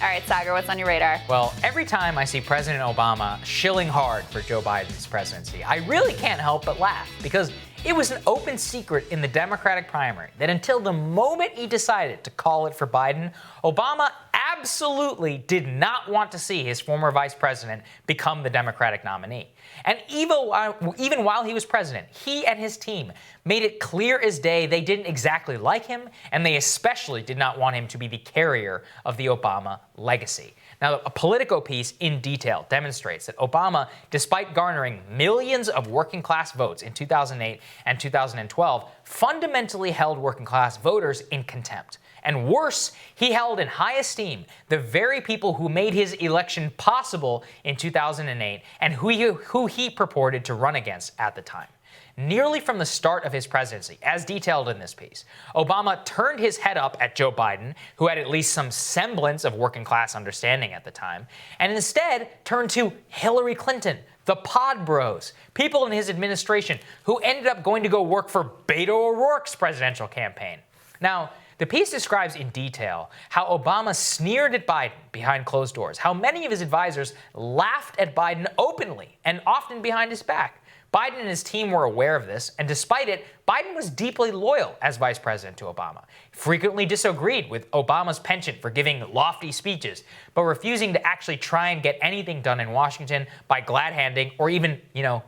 All right, Saagar, what's on your radar? Well, every time I see President Obama shilling hard for Joe Biden's presidency, I really can't help but laugh because it was an open secret in the Democratic primary that until the moment he decided to call it for Biden, Obama absolutely did not want to see his former vice president become the Democratic nominee. And even while he was president, he and his team made it clear as day they didn't exactly like him, and they especially did not want him to be the carrier of the Obama legacy. Now, a Politico piece in detail demonstrates that Obama, despite garnering millions of working-class votes in 2008 and 2012, fundamentally held working-class voters in contempt. And worse, he held in high esteem the very people who made his election possible in 2008 and who he purported to run against at the time. Nearly from the start of his presidency, as detailed in this piece, Obama turned his head up at Joe Biden, who had at least some semblance of working-class understanding at the time, and instead turned to Hillary Clinton, the Pod Bros, people in his administration who ended up going to go work for Beto O'Rourke's presidential campaign. Now, the piece describes in detail how Obama sneered at Biden behind closed doors, how many of his advisors laughed at Biden openly and often behind his back. Biden and his team were aware of this, and despite it, Biden was deeply loyal as vice president to Obama, frequently disagreed with Obama's penchant for giving lofty speeches, but refusing to actually try and get anything done in Washington by glad-handing or even,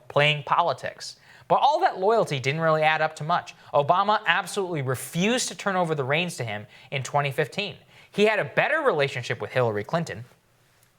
playing politics. But all that loyalty didn't really add up to much. Obama absolutely refused to turn over the reins to him in 2015. He had a better relationship with Hillary Clinton,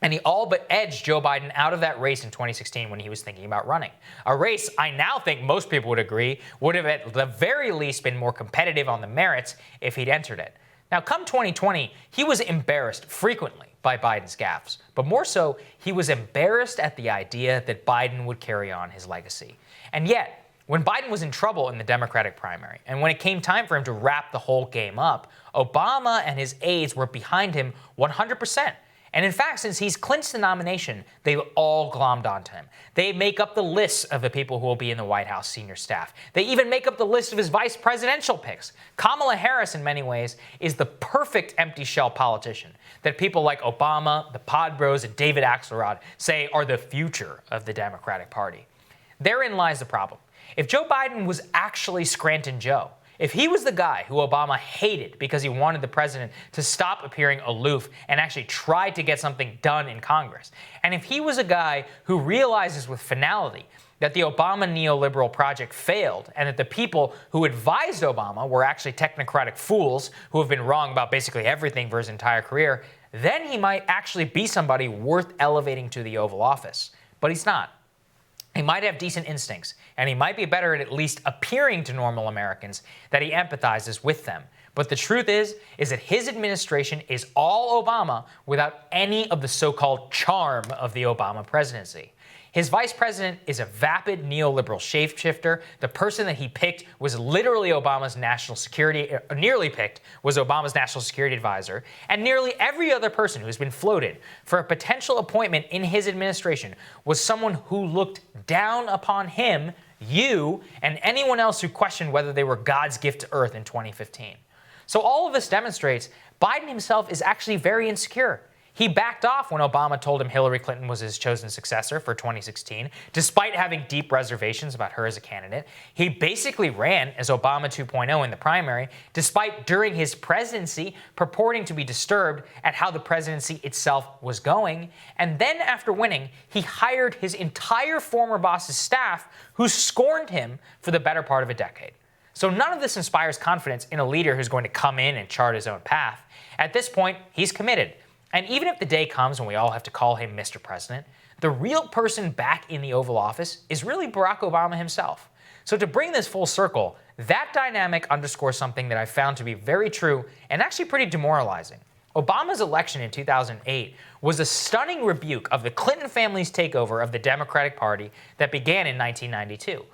and he all but edged Joe Biden out of that race in 2016 when he was thinking about running. A race I now think most people would agree would have at the very least been more competitive on the merits if he'd entered it. Now, come 2020, he was embarrassed frequently by Biden's gaffes, but more so, he was embarrassed at the idea that Biden would carry on his legacy. And yet, when Biden was in trouble in the Democratic primary, and when it came time for him to wrap the whole game up, Obama and his aides were behind him 100%. And in fact, since he's clinched the nomination, they've all glommed onto him. They make up the lists of the people who will be in the White House senior staff. They even make up the list of his vice presidential picks. Kamala Harris, in many ways, is the perfect empty shell politician that people like Obama, the Pod Bros, and David Axelrod say are the future of the Democratic Party. Therein lies the problem. If Joe Biden was actually Scranton Joe, if he was the guy who Obama hated because he wanted the president to stop appearing aloof and actually tried to get something done in Congress, and if he was a guy who realizes with finality that the Obama neoliberal project failed and that the people who advised Obama were actually technocratic fools who have been wrong about basically everything for his entire career, then he might actually be somebody worth elevating to the Oval Office. But he's not. He might have decent instincts, and he might be better at least appearing to normal Americans that he empathizes with them. But the truth is that his administration is all Obama without any of the so-called charm of the Obama presidency. His vice president is a vapid neoliberal shapeshifter. The person that he picked was literally Obama's national security, nearly picked was Obama's national security advisor. And nearly every other person who's been floated for a potential appointment in his administration was someone who looked down upon him, you, and anyone else who questioned whether they were God's gift to earth in 2015. So all of this demonstrates Biden himself is actually very insecure. He backed off when Obama told him Hillary Clinton was his chosen successor for 2016, despite having deep reservations about her as a candidate. He basically ran as Obama 2.0 in the primary, despite during his presidency purporting to be disturbed at how the presidency itself was going. And then after winning, he hired his entire former boss's staff who scorned him for the better part of a decade. So none of this inspires confidence in a leader who's going to come in and chart his own path. At this point, he's committed. And even if the day comes when we all have to call him Mr. President, the real person back in the Oval Office is really Barack Obama himself. So to bring this full circle, that dynamic underscores something that I found to be very true and actually pretty demoralizing. Obama's election in 2008 was a stunning rebuke of the Clinton family's takeover of the Democratic Party that began in 1992.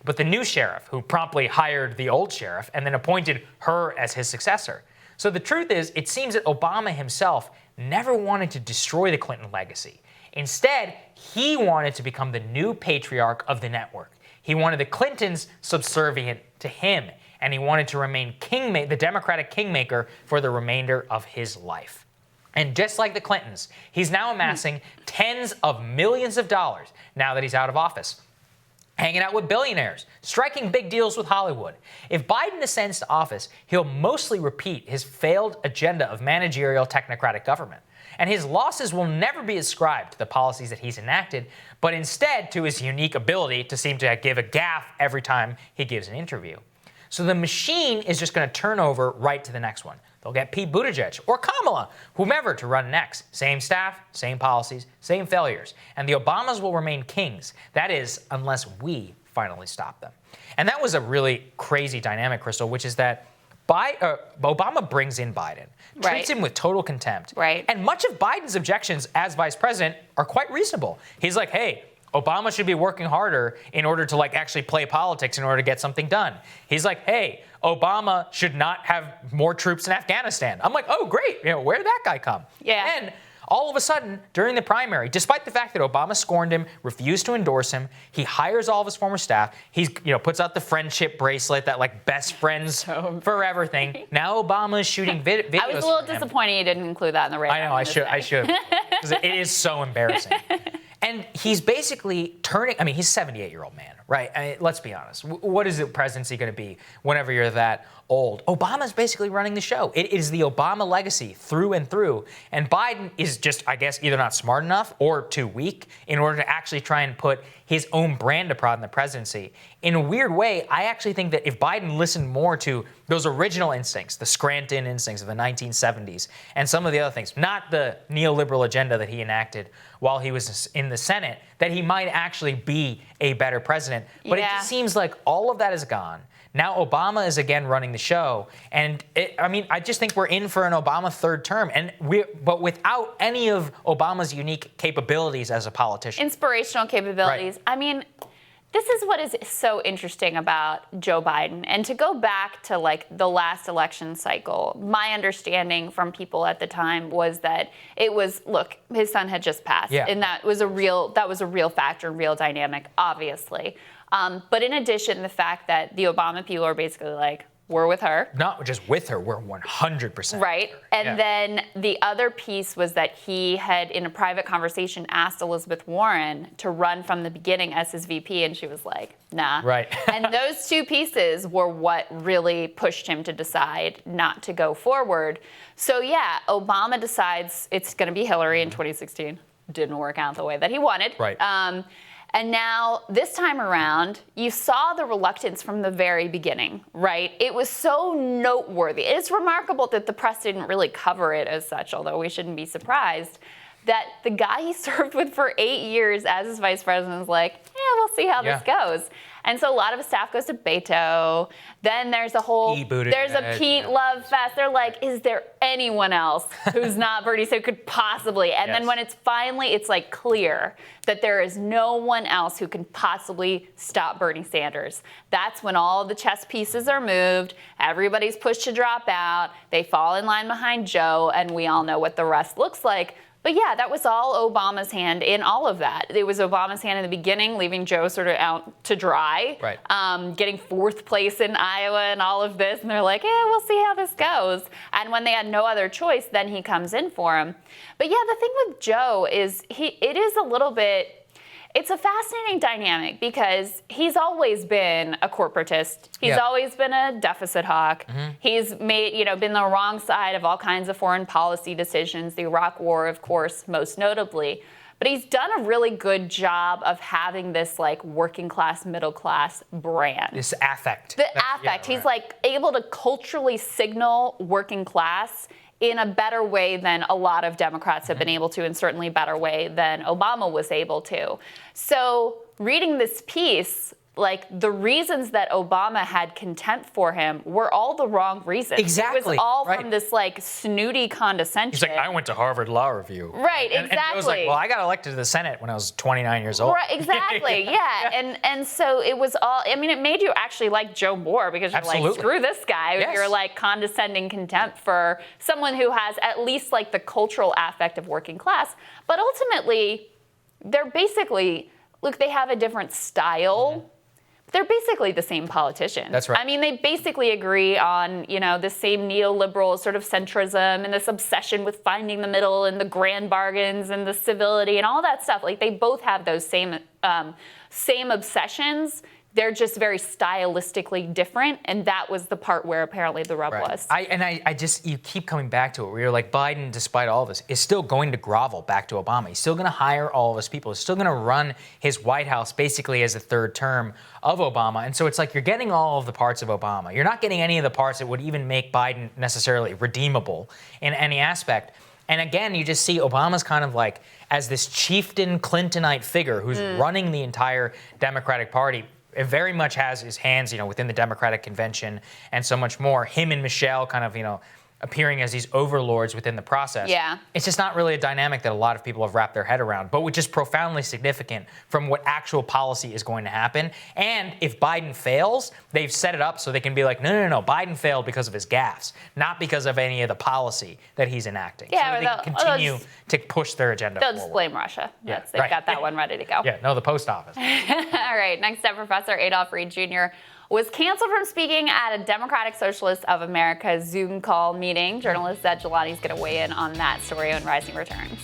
But the new sheriff, who promptly hired the old sheriff and then appointed her as his successor. So the truth is, it seems that Obama himself never wanted to destroy the Clinton legacy. Instead, he wanted to become the new patriarch of the network. He wanted the Clintons subservient to him, and he wanted to remain the Democratic kingmaker for the remainder of his life. And just like the Clintons, he's now amassing tens of millions of dollars now that he's out of office, hanging out with billionaires, striking big deals with Hollywood. If Biden ascends to office, he'll mostly repeat his failed agenda of managerial technocratic government. And his losses will never be ascribed to the policies that he's enacted, but instead to his unique ability to seem to give a gaffe every time he gives an interview. So the machine is just going to turn over right to the next one. They'll get Pete Buttigieg or Kamala, whomever, to run next. Same staff, same policies, same failures. And the Obamas will remain kings. That is, unless we finally stop them. And that was a really crazy dynamic, Crystal, which is that Obama brings in Biden, treats him with total contempt. Right. And much of Biden's objections as vice president are quite reasonable. He's like, hey, Obama should be working harder in order to actually play politics in order to get something done. He's like, hey, Obama should not have more troops in Afghanistan. I'm like, oh, great. Where did that guy come? Yeah. And all of a sudden, during the primary, despite the fact that Obama scorned him, refused to endorse him, he hires all of his former staff. He's, puts out the friendship bracelet, that best friends forever thing. Now Obama is shooting videos. I was a little disappointed you didn't include that in the radar. I know, I should. Because it is so embarrassing. And he's basically turning, he's a 78-year-old man, right? Let's be honest. What is the presidency going to be whenever you're that old? Obama's basically running the show. It is the Obama legacy through and through. And Biden is just, I guess, either not smart enough or too weak in order to actually try and put his own brand abroad in the presidency. In a weird way, I actually think that if Biden listened more to those original instincts, the Scranton instincts of the 1970s, and some of the other things, not the neoliberal agenda that he enacted while he was in the Senate, that he might actually be a better president. But it just seems like all of that is gone. Now Obama is again running the show, and I just think we're in for an Obama third term, but without any of Obama's unique capabilities as a politician. Inspirational capabilities. Right. This is what is so interesting about Joe Biden. And to go back to the last election cycle, my understanding from people at the time was that it was, look, his son had just passed. Yeah. And that was a real factor, real dynamic, obviously. But in addition, the fact that the Obama people are basically like, we're with her. Not just with her, we're 100%. Right. And then the other piece was that he had, in a private conversation, asked Elizabeth Warren to run from the beginning as his VP, and she was like, nah. Right. And those two pieces were what really pushed him to decide not to go forward. So, Obama decides it's going to be Hillary in 2016. Didn't work out the way that he wanted. Right. And now, this time around, you saw the reluctance from the very beginning, right? It was so noteworthy. It's remarkable that the press didn't really cover it as such, although we shouldn't be surprised, that the guy he served with for 8 years as his vice president was like, we'll see how this goes. And so a lot of his staff goes to Beto. Then there's there's a Pete love fest. They're like, is there anyone else who's not Bernie Sanders could possibly? And then when it's clear that there is no one else who can possibly stop Bernie Sanders. That's when all of the chess pieces are moved. Everybody's pushed to drop out. They fall in line behind Joe, and we all know what the rest looks like. But that was all Obama's hand in all of that. It was Obama's hand in the beginning, leaving Joe sort of out to dry, getting fourth place in Iowa and all of this. And they're like, we'll see how this goes. And when they had no other choice, then he comes in for him. But the thing with Joe is it's a fascinating dynamic because he's always been a corporatist. He's always been a deficit hawk. Mm-hmm. He's been the wrong side of all kinds of foreign policy decisions, the Iraq War, of course, most notably. But he's done a really good job of having this working class, middle class brand. This affect. The affect. He's able to culturally signal working class in a better way than a lot of Democrats have been able to, and certainly a better way than Obama was able to. So reading this piece, the reasons that Obama had contempt for him were all the wrong reasons. Exactly. It was all from this snooty condescension. He's like, I went to Harvard Law Review. Right, exactly. And Joe's like, well, I got elected to the Senate when I was 29 years old. Right, exactly, And so it was all, it made you actually like Joe more because you're like, screw this guy. Yes. You're condescending contempt for someone who has at least the cultural affect of working class. But ultimately, they're basically, look, they have a different style. they're basically the same politicians. That's right. I mean, they basically agree on, the same neoliberal sort of centrism and this obsession with finding the middle and the grand bargains and the civility and all that stuff. Like, they both have those same obsessions. They're just very stylistically different, and that was the part where apparently the rub was. You keep coming back to it, where you're like, Biden, despite all this, is still going to grovel back to Obama. He's still going to hire all of his people. He's still going to run his White House basically as a third term of Obama. And so it's like you're getting all of the parts of Obama. You're not getting any of the parts that would even make Biden necessarily redeemable in any aspect. And again, you just see Obama's kind of like as this chieftain Clintonite figure who's running the entire Democratic Party. It very much has his hands, within the Democratic convention and so much more. Him and Michelle kind of, appearing as these overlords within the process. Yeah. It's just not really a dynamic that a lot of people have wrapped their head around, but which is profoundly significant from what actual policy is going to happen. And if Biden fails, they've set it up so they can be like, no, Biden failed because of his gaffes, not because of any of the policy that he's enacting. Yeah, so they can continue to push their agenda They'll forward. just blame Russia. Yeah, They've got that one ready to go. Yeah, no, the post office. All right, next up, Professor Adolph Reed Jr. was canceled from speaking at a Democratic Socialists of America Zoom call meeting. Journalist Zed Jelani's going to weigh in on that story when Rising returns.